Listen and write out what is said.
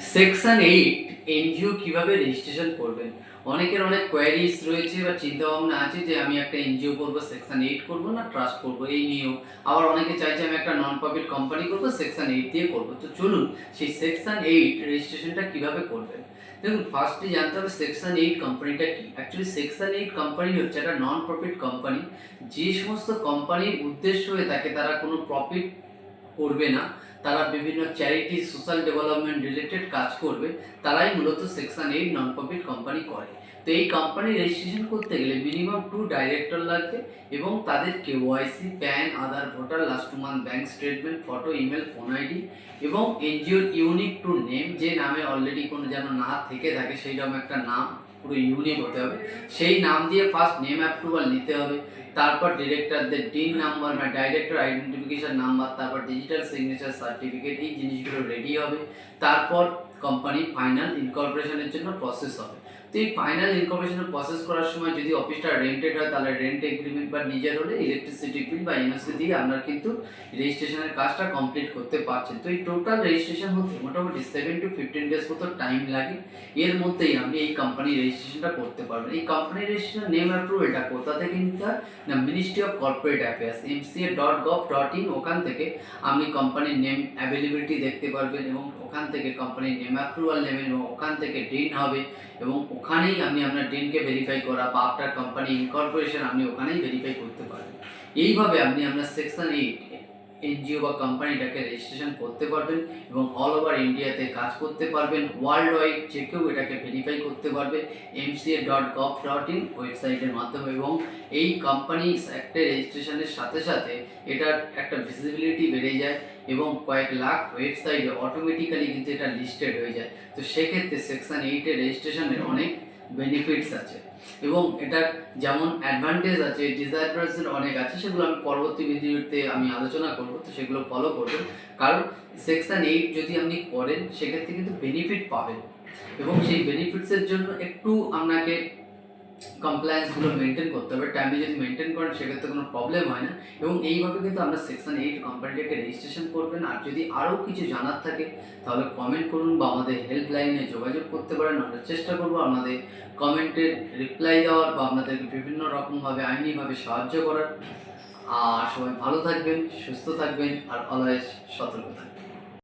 Section 8 NGO কিভাবে registration করবেন? অনেকের অনেক কোয়েরিজ রয়েছে বা চিন্তাভাবনা আছে যে আমি একটা এনজিও করব, সেকশন 8 করব না ট্রাস্ট করব এই নিয়েও। আবার অনেকে চাইছে আমি একটা নন প্রফিট কোম্পানি করব, সেকশন 8 দিয়ে করব। তো চলুন সেই সেকশন 8 রেজিস্ট্রেশনটা কিভাবে করবেন। দেখুন, ফার্স্টে জানতে হবে সেকশন 8 কোম্পানিটা কি। অ্যাকচুয়ালি সেকশন 8 কোম্পানি হচ্ছে একটা নন প্রফিট কোম্পানি। যে সমস্ত কোম্পানির উদ্দেশ্য হয়ে থাকে তারা কোনো প্রফিট করবে না, তারা বিভিন্ন চ্যারিটি, সোশ্যাল ডেভেলপমেন্ট রিলেটেড কাজ করবে, তারাই মূলত সেকশন 8 নন প্রফিট কোম্পানি করে। তো এই কোম্পানি রেজিস্ট্রেশন করতে গেলে মিনিমাম 2 ডাইরেক্টর লাগবে এবং তাদের KYC, PAN, Aadhaar, voter, last 2 month bank statement, photo, email, phone ID এবং এনজিওর ইউনিক টু নেম, যে নামে অলরেডি কোনো যেন না থেকে থাকে সেই রকম একটা নাম পুরো ইউনিক হতে হবে। সেই নাম দিয়ে ফার্স্ট নেম অ্যাপ্রুভাল নিতে হবে, তারপর ডিরেক্টরদের ডিন নাম্বার বা ডাইরেক্টর আইডেন্টিফিকেশন নাম্বার, তারপর ডিজিটাল সিগনেচার সার্টিফিকেট, এই জিনিসগুলো রেডি হবে। তারপর কোম্পানি ফাইনাল ইনকর্পোরেশনের জন্য প্রসেস হবে। তো এই ফাইনাল ইনকর্পোরেশনের প্রসেস করার সময় যদি অফিসটা রেন্টেড হয় তাহলে রেন্ট এগ্রিমেন্ট, বা নিজের হলে ইলেকট্রিসিটি বিল বা এনওসি দিয়ে আপনারা কিন্তু রেজিস্ট্রেশনের কাজটা কমপ্লিট করতে পারছেন। তো এই টোটাল রেজিস্ট্রেশন হতে মোটামুটি 7 to 15 ডেজ মতো টাইম লাগে। এর মধ্যেই আপনি এই কোম্পানি রেজিস্ট্রেশনটা করতে পারবেন। এই কোম্পানি রেজিস্ট্রেশন নেম অ্যাপ্রুভালটা কোথা থেকে নিতে হয় না, ministry of corporate affairs mca.gov.in, ওখান থেকে আপনি কোম্পানির নেম অ্যাভেলেবিলিটি দেখতে পারবেন এবং ওখান থেকে কোম্পানির নেম অ্যাপ্রুভাল নেবেন এবং ওখান থেকে ডিন হবে এবং ওখানেই আপনি আপনার ডিনকে ভেরিফাই করা বা আপনার কোম্পানি ইনকর্পোরেশন আপনি ওখানেই ভেরিফাই করতে পারবেন। এইভাবে আপনি আপনার সেকশন 8 এনজিও বা কোম্পানিটাকে রেজিস্ট্রেশন করতে পারবেন এবং অল ওভার ইন্ডিয়াতে কাজ করতে পারবেন। ওয়ার্ল্ড ওয়াইড যে কেউ এটাকে ভেরিফাই করতে পারবে mca.gov.in ওয়েবসাইটের মাধ্যমে। এবং এই কোম্পানি একটা রেজিস্ট্রেশনের সাথে সাথে এটার একটা ভিজিবিলিটি বেড়ে যায় এবং কয়েক লাখ ওয়েবসাইটে অটোমেটিক্যালি কিন্তু এটা লিস্টেড হয়ে যায়। তো সেক্ষেত্রে সেকশন 8 এর রেজিস্ট্রেশনের অনেক বেনিফিটস আছে এবং এটার যেমন অ্যাডভান্টেজ আছে, ডিসঅ্যাডভান্টেজ অনেক আছে, সেগুলো আমি পরবর্তী ভিডিওতে আমি আলোচনা করব। তো সেগুলো ফলো করবেন, কারণ সেকশন 8 যদি আপনি করেন সেক্ষেত্রে কিন্তু বেনিফিট পাবেন এবং সেই বেনিফিটসের জন্য একটু আপনাকে কমপ্লায়েন্সগুলো মেনটেন করতে হবে। টাইমে যদি মেনটেন করেন সেক্ষেত্রে কোনো প্রবলেম হয় না এবং এইভাবে কিন্তু আমরা সেকশন 8 কোম্পানিটাকে রেজিস্ট্রেশন করবেন। আর যদি আরও কিছু জানার থাকে তাহলে কমেন্ট করুন বা আমাদের হেল্পলাইনে যোগাযোগ করতে পারেন। আমরা চেষ্টা করবো আপনাদের কমেন্টের রিপ্লাই দেওয়ার বা আপনাদেরকে বিভিন্ন রকমভাবে আইনিভাবে সাহায্য করার। আর সবাই ভালো থাকবেন, সুস্থ থাকবেন আর অলওয়েজ সতর্ক থাকবেন।